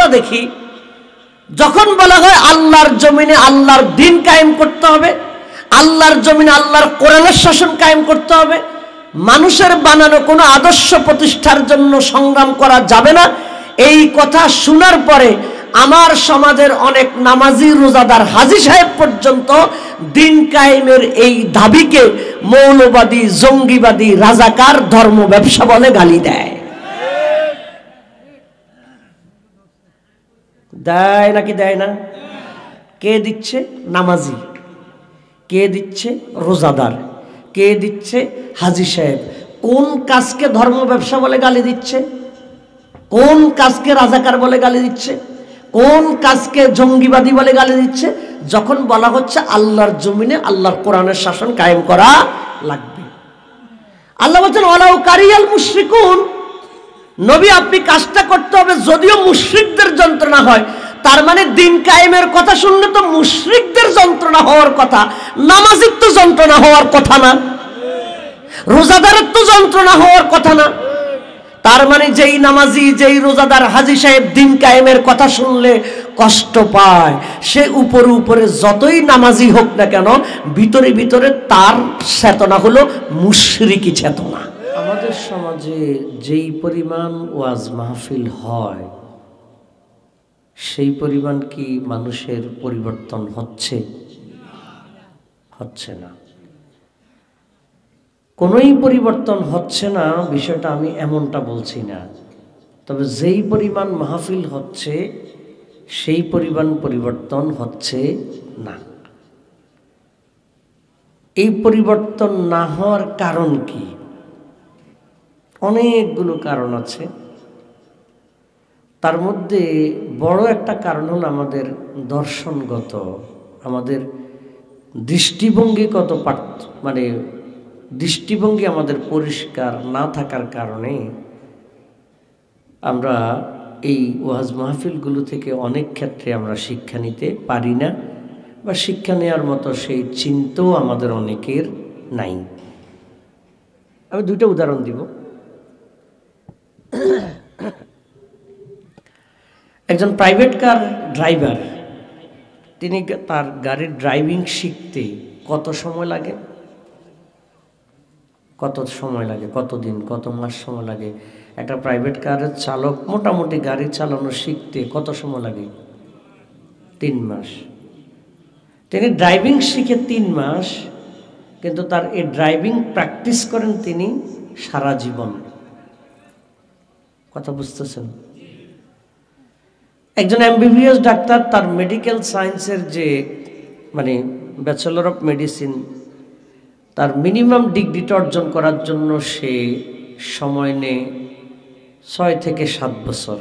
আমরা দেখি যখন বলা হয় আল্লাহর জমিনে আল্লাহর দিন কায়েম করতে হবে, আল্লাহর জমিনে আল্লাহর কোরআনের শাসন কায়েম করতে হবে, মানুষের বানানো কোনো আদর্শ প্রতিষ্ঠার জন্য সংগ্রাম করা যাবে না, এই কথা শোনার পরে আমার সমাজের অনেক নামাজি রোজাদার হাজী সাহেব পর্যন্ত দিন কায়েমের এই দাবিকে মৌলবাদী, জঙ্গিবাদী, রাজাকার, ধর্ম ব্যবসা বলে গালি দেয়। দেয় নাকি দেয় না? কে দিচ্ছে? নামাজি। কে দিচ্ছে? রোজাদার। কে দিচ্ছে? হাজী সাহেব। কোন কাজকে ধর্ম ব্যবসা বলে গালি দিচ্ছে? কোন কাজকে রাজাকার বলে গালি দিচ্ছে? কোন কাজকে জঙ্গিবাদী বলে গালি দিচ্ছে? যখন বলা হচ্ছে আল্লাহর জমিনে আল্লাহর কোরআনের শাসন কায়েম করা লাগবে। আল্লাহ বলছেন ওয়ালাউ কারিয়াল মুশরিকুন, নবী আপনি কাজটা করতে হবে যদিও মুশরিকদের যন্ত্রণা হয়। তার মানে দিন কায়েমের কথা শুনলে তো মুশরিকদের যন্ত্রণা হওয়ার কথা, নামাজির তো যন্ত্রণা হওয়ার কথা না, রোজাদারের তো যন্ত্রণা হওয়ার কথা না। তার মানে যেই নামাজি, যেই রোজাদার হাজী সাহেব দিন কায়েমের কথা শুনলে কষ্ট পায়, সে উপরে উপরে যতই নামাজি হোক না কেন, ভিতরে ভিতরে তার চেতনা হলো মুশরিকি চেতনা। আমাদের সমাজে যেই পরিমাণ ওয়াজ মাহফিল হয় সেই পরিমাণ কি মানুষের পরিবর্তন হচ্ছে? হচ্ছে না। কোনোই পরিবর্তন হচ্ছে না বিষয়টা আমি এমনটা বলছি না, তবে যেই পরিমাণ মাহফিল হচ্ছে সেই পরিমাণ পরিবর্তন হচ্ছে না। এই পরিবর্তন না হওয়ার কারণ কি? অনেকগুলো কারণ আছে। তার মধ্যে বড় একটা কারণ হলো আমাদের দর্শনগত, আমাদের দৃষ্টিভঙ্গিগত মানে দৃষ্টিভঙ্গি আমাদের পরিষ্কার না থাকার কারণে আমরা এই ওয়াজ মাহফিলগুলো থেকে অনেক ক্ষেত্রে আমরা শিক্ষা নিতে পারি না, বা শিক্ষা নেওয়ার মতো সেই চিন্তাও আমাদের অনেকের নাই। আমি দুইটা উদাহরণ দিব। একজন প্রাইভেট কার ড্রাইভার, তিনি তার গাড়ির ড্রাইভিং শিখতে কত সময় লাগে? কত সময় লাগে? কত দিন, কত মাস সময় লাগে? একটা প্রাইভেট কারের চালক মোটামুটি গাড়ি চালানো শিখতে কত সময় লাগে? 3 মাস। তিনি ড্রাইভিং শিখে 3 মাস, কিন্তু তার এই ড্রাইভিং প্র্যাকটিস করেন তিনি সারা জীবন। কথা বুঝতেছেন? একজন এমবিবিএস ডাক্তার তার মেডিকেল সায়েন্সের যে মানে ব্যাচেলর অফ মেডিসিন, তার মিনিমাম ডিগ্রিটা অর্জন করার জন্য সে সময় নেয় 6 থেকে 7 বছর,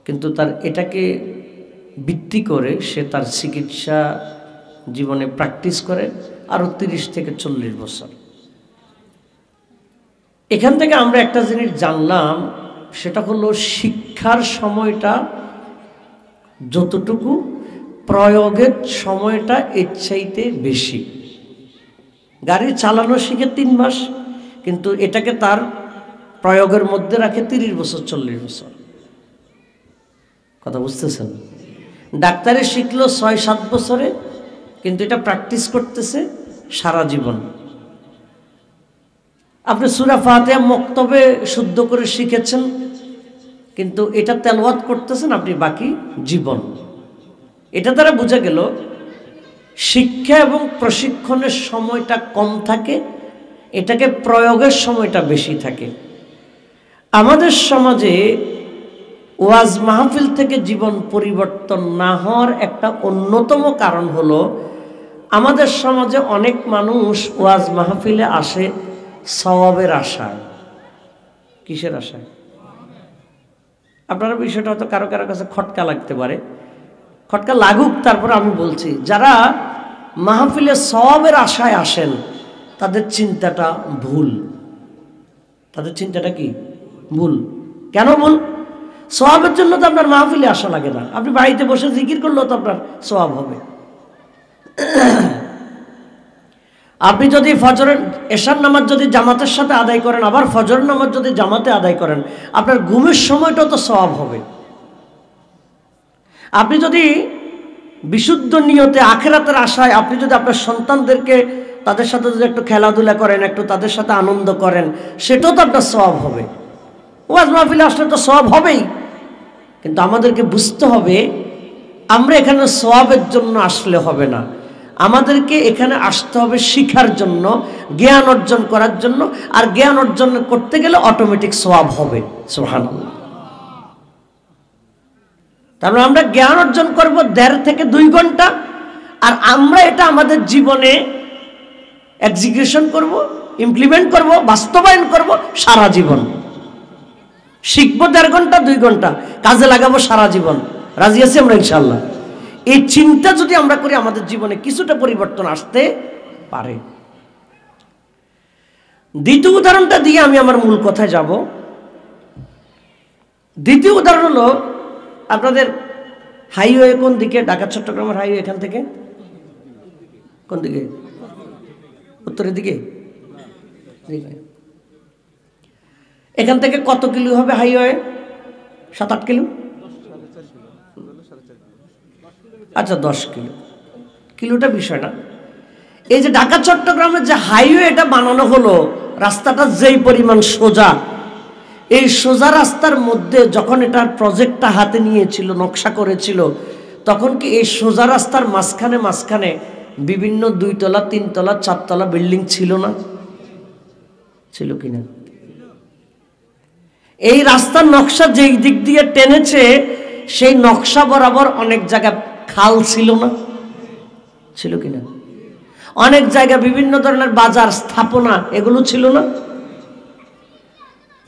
কিন্তু তার এটাকে ভিত্তি করে সে তার চিকিৎসা জীবনে প্র্যাকটিস করে আরও 30 থেকে 40 বছর। এখান থেকে আমরা একটা জিনিস জানলাম, সেটা হলো শিক্ষার সময়টা যতটুকু, প্রয়োগের সময়টা এর চাইতে বেশি। গাড়ি চালানো শিখে 3 মাস, কিন্তু এটাকে তার প্রয়োগের মধ্যে রাখে 30 বছর 40 বছর। কথা বুঝতেছেন? ডাক্তারে শিখলো 6-7 বছরে, কিন্তু এটা প্র্যাকটিস করতেছে সারা জীবন। আপনি সূরা ফাতিহা মক্তবে শুদ্ধ করে শিখেছেন, কিন্তু এটা তেলাওয়াত করতেছেন আপনি বাকি জীবন। এটা দ্বারা বোঝা গেল শিক্ষা এবং প্রশিক্ষণের সময়টা কম থাকে, এটাকে প্রয়োগের সময়টা বেশি থাকে। আমাদের সমাজে ওয়াজ মাহফিল থেকে জীবন পরিবর্তন না হওয়ার একটা অন্যতম কারণ হলো আমাদের সমাজে অনেক মানুষ ওয়াজ মাহফিলে আসে সওয়াবের আশায়। কিসের আশায়? আপনারা বিষয়টা হয়তো কারো কারো কাছে খটকা লাগতে পারে, খটকা লাগুক, তারপরে আমি বলছি, যারা মাহফিলে সওয়াবের আশায় আসেন তাদের চিন্তাটা ভুল। তাদের চিন্তাটা কি? ভুল। কেন ভুল? সওয়াবের জন্য তো আপনার মাহফিলে আসা লাগে না, আপনি বাড়িতে বসে জিকির করলেও তো আপনার সওয়াব হবে। আপনি যদি ফজরের এশার নামাজ যদি জামাতের সাথে আদায় করেন, আবার ফজর নামাজ যদি জামাতে আদায় করেন, আপনার ঘুমের সময়টাও তো সওয়াব হবে। আপনি যদি বিশুদ্ধ নিয়তে আখিরাতের আশায় আপনি যদি আপনার সন্তানদেরকে তাদের সাথে যদি একটু খেলাধুলা করেন, একটু তাদের সাথে আনন্দ করেন, সেটাও তো আপনার সওয়াব হবে। ওয়াজ মাহফিলে আসলে তো সওয়াব হবেই, কিন্তু আমাদেরকে বুঝতে হবে আমরা এখানে সওয়াবের জন্য আসলে হবে না, আমাদেরকে এখানে আসতে হবে শিখার জন্য, জ্ঞান অর্জন করার জন্য। আর জ্ঞান অর্জন করতে গেলে অটোমেটিক সওয়াব হবে। সুবহানাল্লাহ। তারপরে আমরা জ্ঞান অর্জন করব 1.5 থেকে 2 ঘন্টা, আর আমরা এটা আমাদের জীবনে এক্সিকিউশন করব, ইমপ্লিমেন্ট করব, বাস্তবায়ন করব সারা জীবন। শিখবো 1.5 ঘন্টা 2 ঘন্টা, কাজে লাগাবো সারা জীবন। রাজি আছি আমরা ইনশাআল্লাহ? এই চিন্তা যদি আমরা করি আমাদের জীবনে কিছুটা পরিবর্তন আসতে পারে। দ্বিতীয় উদাহরণটা দিয়ে আমি আমার মূল কথায় যাব। দ্বিতীয় উদাহরণ হলো, আপনাদের হাইওয়ে কোন দিকে? ঢাকা চট্টগ্রামের হাইওয়ে এখান থেকে কোন দিকে? উত্তরের দিকে। এখান থেকে কত কিলো হবে হাইওয়ে? 7-8 কিলো? আচ্ছা 10 কিলো। কিলোটা বিষয় না। এই যে ঢাকা চট্টগ্রামের যে হাইওয়ে এটা বানানো হলো, রাস্তাটা যেই পরিমাণ সোজা, এই সোজা রাস্তার মধ্যে যখন এটার প্রজেক্টটা হাতে নিয়েছিল, নকশা করেছিল, তখন কি এই সোজা রাস্তার মাঝখানে মাঝখানে বিভিন্ন 2 তলা 3 তলা 4 তলা বিল্ডিং ছিল না? ছিল কিনা? এই রাস্তার নকশা যেই দিক দিয়ে টেনেছে সেই নকশা বরাবর অনেক জায়গা খাল ছিল না? ছিল কিনা? অনেক জায়গা বিভিন্ন ধরনের বাজার স্থাপনা এগুলো ছিল না?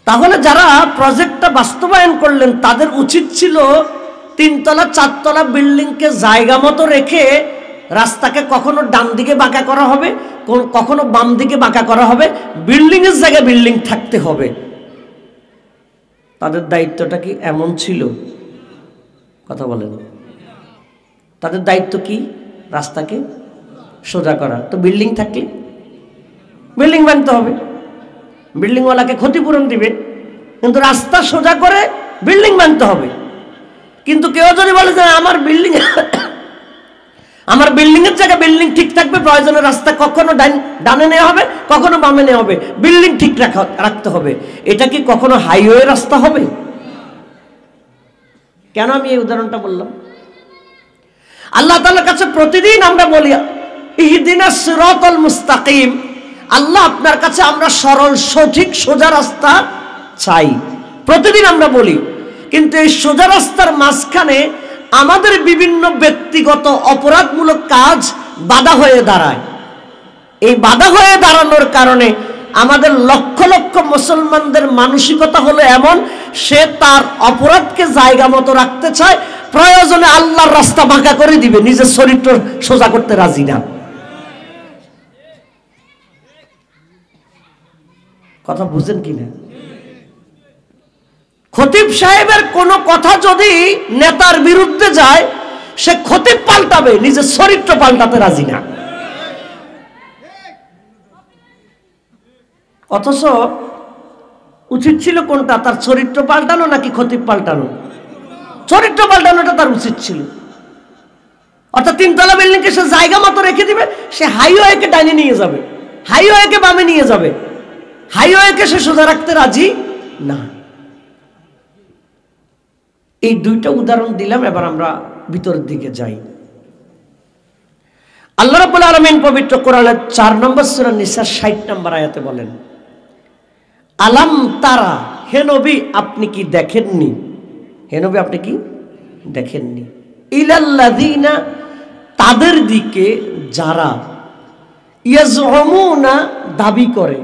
তাহলে যারা প্রজেক্টটা বাস্তবায়ন করলেন তাদের উচিত ছিল 3 তলা 4 তলা বিল্ডিংকে জায়গা মতো রেখে রাস্তাকে কখনো ডান দিকে বাঁকা করা হবে, কখনো বাম দিকে বাঁকা করা হবে, বিল্ডিং এর জায়গায় বিল্ডিং থাকতে হবে। তাদের দায়িত্বটা কি এমন ছিল? কথা বলেন। তাদের দায়িত্ব কি? রাস্তাকে সোজা করা। তো বিল্ডিং থাকলে বিল্ডিং বানতে হবে, বিল্ডিংওয়ালাকে ক্ষতিপূরণ দিবে, কিন্তু রাস্তা সোজা করে বিল্ডিং বানতে হবে। কিন্তু কেউ যদি বলে যে আমার বিল্ডিং এর জায়গায় বিল্ডিং ঠিক থাকবে, প্রয়োজনে রাস্তা কখনো ডানে নেওয়া হবে, কখনো বামে নেওয়া হবে, বিল্ডিং ঠিক রাখতে হবে, এটা কি কখনো হাইওয়ে রাস্তা হবে? কেন আমি এই উদাহরণটা বললাম? আল্লাহ তাআলার কাছে প্রতিদিন আমরা বলি ইহদিনাস সিরাতাল মুস্তাকিম, আল্লাহ আপনার কাছে আমরা সরল সঠিক সোজা রাস্তা চাই, প্রতিদিন আমরা বলি। কিন্তু এই সোজা রাস্তার মাঝখানে আমাদের বিভিন্ন ব্যক্তিগত অপরাধমূলক কাজ বাধা হয়ে দাঁড়ায়। এই বাধা হয়ে দাঁড়ানোর কারণে আমাদের লক্ষ লক্ষ মুসলমানদের মানসিকতা হলো এমন, সে তার অপরাধকে জায়গা মতো রাখতে চায়, প্রয়োজনে আল্লাহর রাস্তা বাঁকা করে দিবে, নিজের চরিত্র সোজা করতে রাজি না। কথা বুঝেন কিনা? খতিব সাহেবের কোনো কথা যদি নেতার বিরুদ্ধে যায়, সে খতিব পাল্টাবে, নিজের চরিত্র পাল্টাতে রাজি না। অথচ উচিত ছিল কোনটা? তার চরিত্র পাল্টানো নাকি খতিব পাল্টানো? চরিত্র পাল্টানোটা তার উচিত ছিল। অর্থাৎ 3 তলা বিল্ডিংকে সে জায়গা মতো রেখে দিবে, সে হাইওয়েকে ডাইনে নিয়ে যাবে, হাইওয়েকে বামে নিয়ে যাবে, হাইওয়েকে সে সোজা রাখতে রাজি না। এই 2টা উদাহরণ দিলাম। এবার আমরা ভিতরের দিকে যাই। আল্লাহ রাব্বুল আলামিন পবিত্র কোরআনের 4 নম্বর সূরা নিসা 60 নম্বর আয়াতে বলেন, আলাম তারা, হে নবী আপনি কি দেখেননি? হে নবী আপনি কি দেখেননি? ইলাল্লাযিনা, তাদের দিকে যারা, ইয়াজউমুনা, দাবি করে।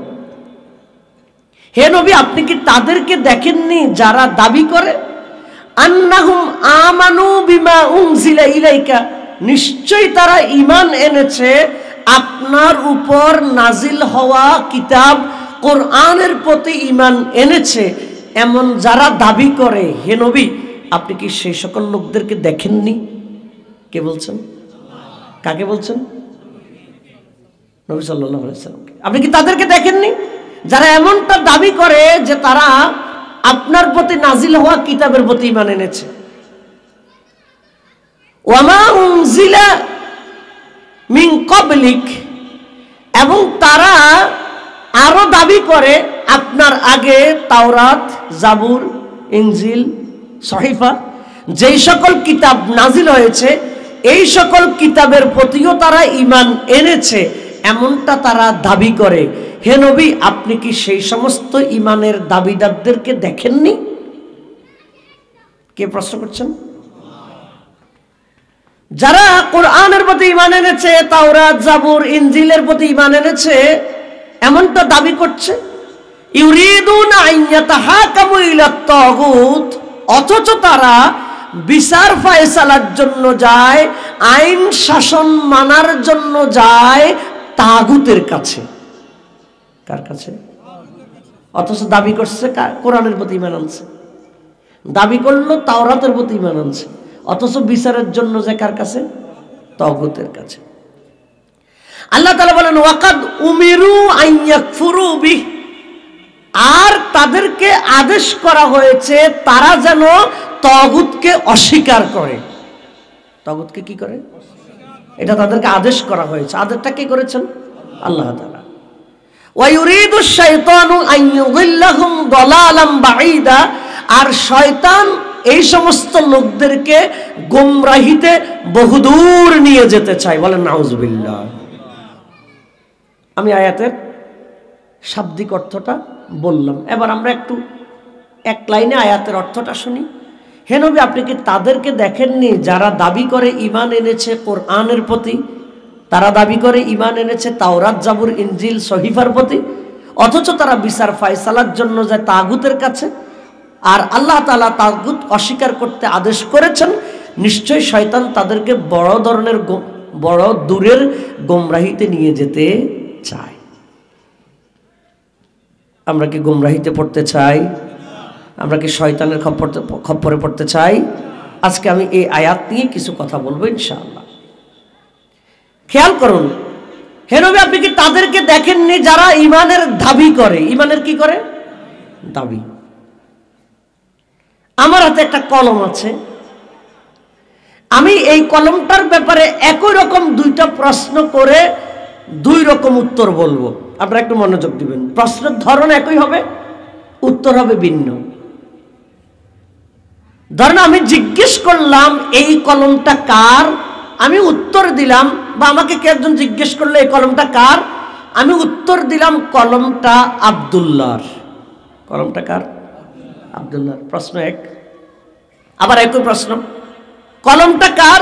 হে নবী আপনি কি তাদেরকে দেখেননি যারা দাবি করে, আন্নাহুম আমানু বিমা উনজিলা ইলাইকা, নিশ্চয়ই তারা ঈমান এনেছে আপনার উপর নাজিল হওয়া কিতাব কোরআনের প্রতি ঈমান এনেছে, এমন যারা দাবি করে। হে নবী আপনি কি সেই সকল লোকদেরকে দেখেননি? কে বলছেন? কাকে বলছেন? নবী সাল্লাল্লাহু আলাইহি ওয়াসাল্লামকে। আপনি কি তাদেরকে দেখেননি যারা এমনটা দাবি করে যে তারা আপনার প্রতি নাজিল হওয়া কিতাবের প্রতি ঈমান এনেছে? ওয়ামা উনজিলা মিন ক্বাবলিক, এবং তারা আরো দাবি করে আপনার আগে তাওরাত, জাবুর, ইনজিল, সহিফা, যেই সকল কিতাব নাজিল হয়েছে এই সকল কিতাবের প্রতিও তারা ঈমান এনেছে, এমনটা তারা দাবি করে। হে নবী, আপনি কি সেই সমস্ত ঈমানের দাবিদারদেরকে দেখেননি? কে প্রশ্ন করছেন? যারা কোরআনের প্রতি ঈমান এনেছে, তাওরাত, জাবুর, ইনজিলের প্রতি ঈমান এনেছে, এমনটা দাবি করছে। ইউরিদুনা আন ইয়াতাহাকামু ইলা তাগুত, অথচ তারা বিচার ফায়সালার জন্য যায়, আইন শাসন মানার জন্য যায় তাগুতের কাছে। কার কাছে? অথচ দাবি করছে কোরআনের প্রতি ঈমান আনছে, দাবি করলো তাওরাতের প্রতি ঈমান আনছে, অথচ বিচারের জন্য যায় কার কাছে? তাগুতের কাছে। আল্লাহ তাআলা বলেন ওয়াকাদ উমিরু আন ইয়াকফুরু বিহি, আর তাদেরকে আদেশ করা হয়েছে তারা যেন তাগুতকে অস্বীকার করে। তাগুতকে কি করে? এটা তাদেরকে আদেশ করা হয়েছে। আদেশটা কি করেছেন? আল্লাহ তাআলা। ওয়া ইউরিদু শাইতানু আন ইউযিল্লাহুম দালালাম বাঈদা, আর শয়তান এই সমস্ত লোকদেরকে গোমরাহিতে বহুদূর নিয়ে যেতে চায়। বলেন নাউজুবিল্লাহ। আমি আয়াতের শাব্দিক অর্থটা বললাম, এবার আমরা একটু এক লাইনে আয়াতের অর্থটা শুনি। হে নবী, আপনি কি তাদেরকে দেখেননি যারা দাবি করে ঈমান এনেছে কোরআনের প্রতি, তারা দাবি করে ঈমান এনেছে তাওরাত, জাবুর, ইনজিল, সহিফার প্রতি, অথচ তারা বিচার ফায়সালার জন্য যায় তাগুতের কাছে। আর আল্লাহ তাআলা তাগুত অস্বীকার করতে আদেশ করেছেন। নিশ্চয়ই শয়তান তাদেরকে বড় ধরনের বড় দূরের গোমরাহিতে নিয়ে যেতে চায়। আমরা কি গোমরাহিতে পড়তে চাই? আমরা কি শয়তানের খপ্পরে পড়তে চাই? আজকে আমি এই আয়াত নিয়ে কিছু কথা বলবো ইনশাআল্লাহ। খেয়াল করুন, হে নবী, আপনি কি তাদেরকে দেখেননি যারা ঈমানের দাবি করে? ঈমানের কি করে? দাবি। আমার হাতে একটা কলম আছে, আমি এই কলমটার ব্যাপারে একই রকম দুইটা প্রশ্ন করে দুই রকম উত্তর বলবো। আপনারা একটু মনোযোগ দিবেন। প্রশ্নের ধরন একই হবে, উত্তর হবে ভিন্ন। ধরেন আমি জিজ্ঞেস করলাম এই কলমটা কার, আমি উত্তর দিলাম, বা আমাকে কে একজন জিজ্ঞেস করলো এই কলমটা কার, আমি উত্তর দিলাম কলমটা আব্দুল্লাহর। কলমটা কার? আব্দুল্লাহর। প্রশ্ন এক। আবার একই প্রশ্ন, কলমটা কার?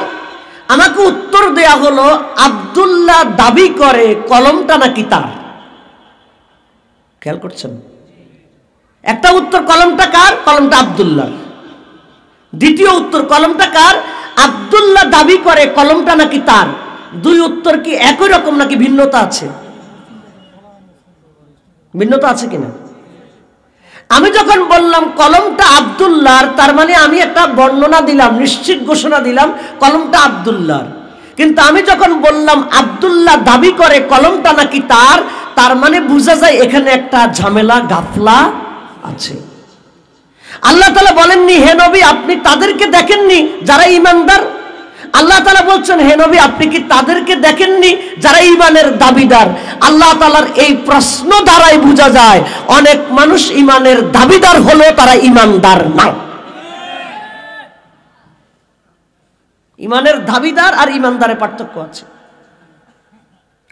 আমাকে উত্তর দেয়া হলো আব্দুল্লাহ দাবি করে কলমটা নাকি তার। খেয়াল করছেন? একটা উত্তর কলমটা কার? কলমটা আব্দুল্লাহ। দ্বিতীয় উত্তর কলমটা কার? আব্দুল্লাহ দাবি করে কলমটা নাকি তার। দুই উত্তর কি একই রকম নাকি ভিন্নতা আছে? ভিন্নতা আছে কিনা? আমি যখন বললাম কলমটা আব্দুল্লাহর, তার মানে আমি একটা বর্ণনা দিলাম, নিশ্চিত ঘোষণা দিলাম কলমটা আব্দুল্লাহর। কিন্তু আমি যখন বললাম আব্দুল্লাহ দাবি করে কলমটা নাকি তার, তার মানে বোঝা যায় এখানে একটা ঝামেলা, গাফলা আছে। আল্লাহ তাআলা বলেননি হে নবী আপনি তাদেরকে দেখেননি যারা ঈমানদার। আল্লাহ তাআলা বলছেন হে নবী আপনি কি তাদেরকে দেখেননি যারা ঈমানের দাবিদার। আল্লাহ তাআলার এই প্রশ্ন দ্বারাই বোঝা যায় অনেক মানুষ ঈমানের দাবিদার হলেও তারা ঈমানদার না। ঈমানের দাবিদার আর ঈমানদারের পার্থক্য আছে।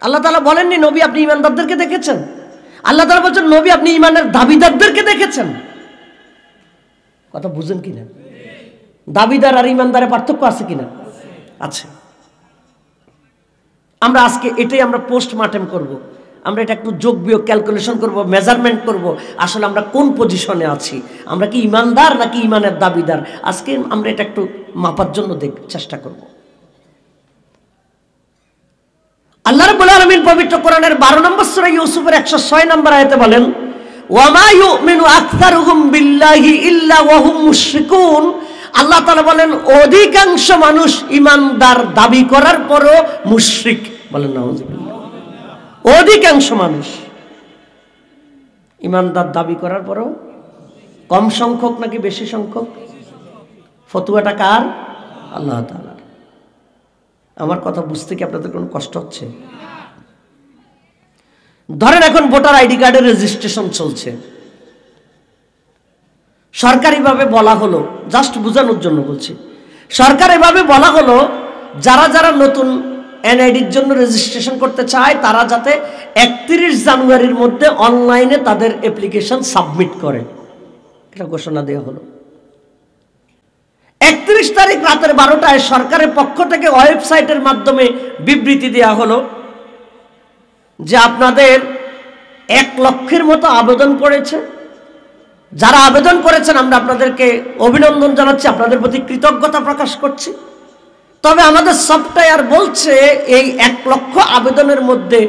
আল্লাহ তাআলা বলেননি নবী আপনি ঈমানদারদেরকে দেখেছেন, আল্লাহ তাআলা বলছেন নবী আপনি ঈমানের দাবিদারদেরকে দেখেছেন। কথা বুঝেন কিনা? দাবিদার আর ঈমানদারের পার্থক্য আছে কিনা? আছে। আমরা আজকে এটাই আমরা পোস্টমর্টেম করব। আমরা এটা একটু যোগ বিয়োগ ক্যালকুলেশন করব, মেজারমেন্ট করব, আসলে আমরা কোন পজিশনে আছি, আমরা কি ঈমানদার নাকি ঈমানের দাবিদার। আজকে আমরা এটা একটু মাপার জন্য চেষ্টা করব। আল্লাহ রাব্বুল আলামিন পবিত্র কোরআনের 12 নম্বর সূরা ইউসুফের 106 নম্বর আয়াতে বলেন ওয়া মা ইউমিনু আকসারুহুম বিল্লাহি ইল্লা ওয়া হুম মুশরিকুন। আল্লাহ তাআলা বলেন অধিকাংশ মানুষ ঈমানদার দাবি করার পরও মুশরিক। বলেন নাউযুবিল্লাহ। অধিকাংশ মানুষ ঈমানদার দাবি করার পরও, কম সংখ্যক নাকি বেশি সংখ্যক? ফতোয়াটা কার? আল্লাহ তাআলার। আমার কথা বুঝতে কি আপনাদের কোনো কষ্ট হচ্ছে? ধরেন এখন ভোটার আইডি কার্ডের রেজিস্ট্রেশন চলছে, সরকারিভাবে বলা হলো, জাস্ট বোঝানোর জন্য বলছি, সরকারিভাবে বলা হলো যারা যারা নতুন এনআইডির জন্য রেজিস্ট্রেশন করতে চায় তারা যাতে 31 জানুয়ারির মধ্যে অনলাইনে তাদের অ্যাপ্লিকেশন সাবমিট করে, এটা ঘোষণা দেওয়া হলো। 31 তারিখ রাতের 12টায় সরকারের পক্ষ থেকে ওয়েবসাইটের মাধ্যমে বিবৃতি দেওয়া হলো যে আপনাদের 1 লক্ষের মতো আবেদন পড়েছে। যারা আবেদন করেছেন আমরা আপনাদেরকে অভিনন্দন জানাচ্ছি, আপনাদের প্রতি কৃতজ্ঞতা প্রকাশ করছি। তবে আমাদের সফটওয়্যার বলছে এই 1 লক্ষ আবেদনের মধ্যে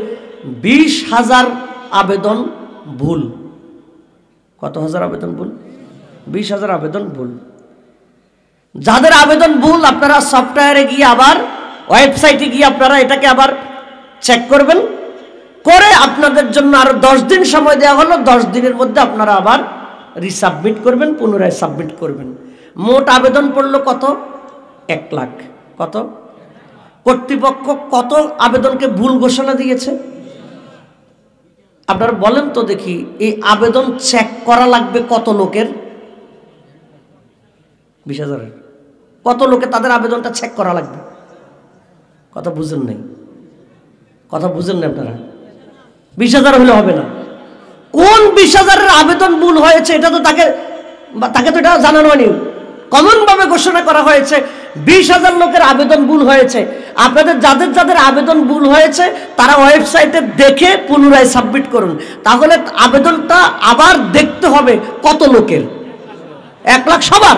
20,000 আবেদন ভুল। কত হাজার আবেদন ভুল? 20,000 আবেদন ভুল। যাদের আবেদন ভুল আপনারা সফটওয়্যারে গিয়ে আবার ওয়েবসাইটে গিয়ে আপনারা এটাকে আবার চেক করবেন, করে আপনাদের জন্য আরো 10 দিন সময় দেওয়া হলো। 10 দিনের মধ্যে আপনারা আবার রিসাবমিট করবেন, পুনরায় সাবমিট করবেন। মোট আবেদন পড়লো কত? 1 লাখ। কত? কর্তৃপক্ষ কত আবেদনকে ভুল ঘোষণা দিয়েছে আপনারা বলেন তো দেখি। এই আবেদন চেক করা লাগবে কত লোকের? 20,000। কত লোকে তাদের আবেদনটা চেক করা লাগবে? কথা বুঝেন নাই, কথা বুঝেন না আপনারা। 20,000 হলে হবে না। কোন 20,000-এর আবেদন ভুল হয়েছে এটা তো তাকে তো এটা জানানো হয়নি। কমন ভাবে ঘোষণা করা হয়েছে 20,000 লোকের আবেদন ভুল হয়েছে। আপনাদের যাদের যাদের আবেদন ভুল হয়েছে তারা ওয়েবসাইটে দেখে পুনরায় সাবমিট করুন। তাহলে আবেদনটা আবার দেখতে হবে কত লোকের? 1 লাখ সবার।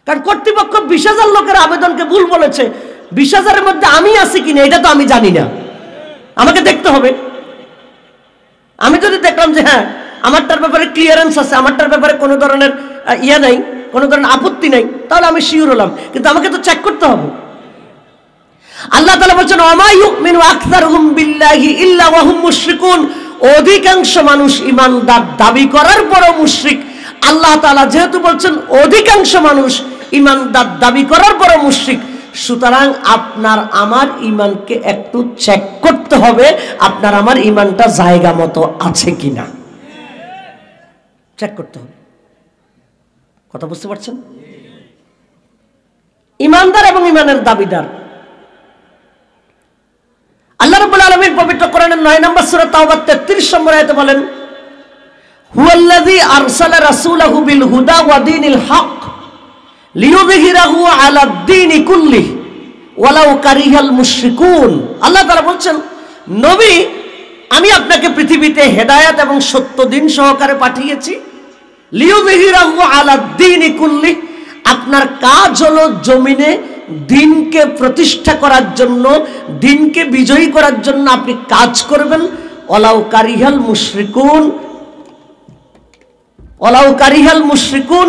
কারণ কর্তৃপক্ষ 20,000 লোকের আবেদনকে ভুল বলেছে, 20,000-এর মধ্যে আমি আছি কিনা এটা তো আমি জানি না, আমাকে দেখতে হবে। আমি যদি দেখলাম যে হ্যাঁ আমারটার ব্যাপারে ক্লিয়ারেন্স আছে, আমারটার ব্যাপারে কোনো ধরনের ইয়া নাই, কোনো ধরনের আপত্তি নাই, তাহলে আমি শিওর হলাম। কিন্তু আমাকে তো চেক করতে হবে। আল্লাহ তাআলা বলেন ওমা ইউমিনু আকসারুহুম বিল্লাহি ইল্লা ওয়া হুম মুশরিকুন, অধিকাংশ মানুষ ঈমানদার দাবি করার পরও মুশরিক। আল্লাহ তাআলা যেহেতু বলছেন অধিকাংশ মানুষ ঈমানদার দাবি করার পরও মুশরিক, সুতরাং আপনার আমার ঈমানকে একটু চেক করতে হবে আপনার আমার ঈমানটা জায়গা মতো আছে কিনা, চেক করতে হবে। কথা বুঝতে পারছেন? ঈমানদার এবং ঈমানের দাবিদার। আল্লাহ রাব্বুল আলামিন পবিত্র কোরআনের 9 নম্বর সূরা তাওবা 33 নম্বর আয়াতে বলেন হুয়াল্লাযী আরসালা রাসূলাহু বিল হুদা ওয়া দীনিল হক লিইয়ুযহিরাহু আলাদ দীনি কুল্লিহি ওয়ালাউ কারিহাল মুশরিকুন। আল্লাহ তাআলা বলছেন নবী আমি আপনাকে পৃথিবীতে হেদায়েত এবং সত্য দ্বীন সহকারে পাঠিয়েছি। লিইয়ুযহিরাহু আলাদ দীনি কুল্লিহি, আপনার কাজ হলো জমিনে দ্বীনকে প্রতিষ্ঠা করার জন্য, দ্বীনকে বিজয়ী করার জন্য আপনি কাজ করবেন। ওয়ালাউ কারিহাল মুশরিকুন, ওয়ালাউ কারিহাল মুশরিকুন,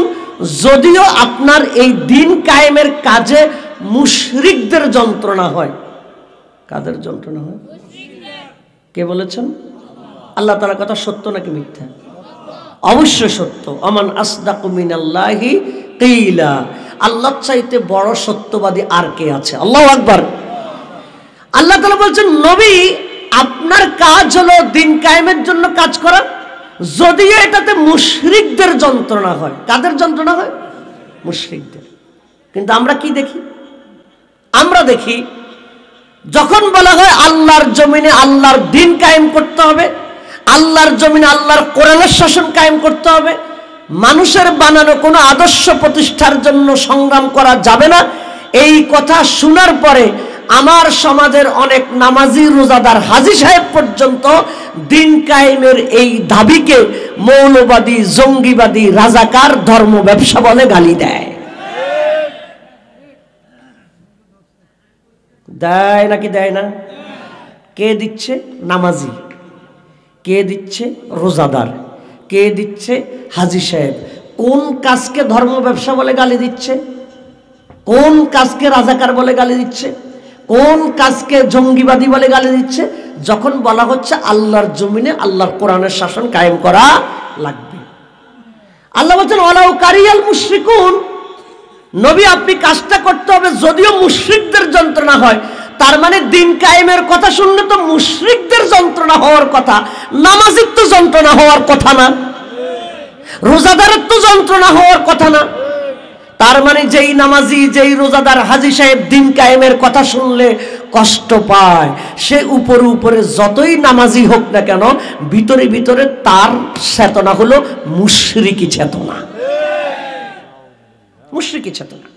যদিও আপনার এই দ্বীন কায়েমের কাজে মুশরিকদের যন্ত্রণা হয়। কাদের যন্ত্রণা হয়? কে বলেছেন? আল্লাহ তাআলার কথা সত্য নাকি মিথ্যা? অবশ্যই সত্য। আমান আসদাকু মিনাল্লাহি কিলা, আল্লাহর চাইতে বড় সত্যবাদী আর কে আছে? আল্লাহু আকবার। আল্লাহ তাআলা বলছেন নবী আপনার কাজ হলো দ্বীন কায়েমের জন্য কাজ করা, যদিও এটাতে মুশরিকদের যন্ত্রণা হয়। কাদের যন্ত্রণা হয়? মুশরিকদের। কিন্তু আমরা কি দেখি? আমরা দেখি যখন বলা হয় আল্লাহর জমিনে আল্লাহর দ্বীন কায়েম করতে হবে, আল্লাহর জমিনে আল্লাহর কোরআনের শাসন কায়েম করতে হবে, মানুষের বানানো কোনো আদর্শ প্রতিষ্ঠার জন্য সংগ্রাম করা যাবে না, এই কথা শোনার পরে আমার সমাজের অনেক নামাজি রোজাদার হাজী সাহেব পর্যন্ত দ্বীন কায়েমের এই দাবিকে মৌলবাদী, জঙ্গিবাদী, রাজাকার, ধর্ম ব্যবসা বলে গালি দেয়। দেয় নাকি দেয় না? কে দিচ্ছে? নামাজি। কে দিচ্ছে? রোজাদার। কে দিচ্ছে? হাজী সাহেব। কোন কাজকে ধর্ম ব্যবসা বলে গালি দিচ্ছে? কোন কাজকে রাজাকার বলে গালি দিচ্ছে? কোন কাজকে জঙ্গিবাদী বলে গালি দিচ্ছে? যখন বলা হচ্ছে আল্লাহর জমিনে আল্লাহর কোরআনের শাসন কায়েম করা লাগবে। আল্লাহ বলছেন ওয়ালাউ কারিয়াল মুশরিকুন, নবী আপনি কাজটা করতে হবে, যদিও মুশরিকদের যন্ত্রণা হয়, তার মানে দিন কায়েমের কথা শুনলে তো মুশরিকদের যন্ত্রণা হওয়ার কথা, নামাজির তো যন্ত্রণা হওয়ার কথা না, রোজাদারের তো যন্ত্রণা হওয়ার কথা না। তার মানে যেই নামাজি, যেই রোজাদার, হাজী সাহেব দিন কায়েমের কথা শুনলে কষ্ট পায়, সে উপরে উপরে যতই নামাজি হোক না কেন, ভিতরে ভিতরে তার চেতনা হলো মুশরিকি চেতনা, মুশরিকি চেতনা।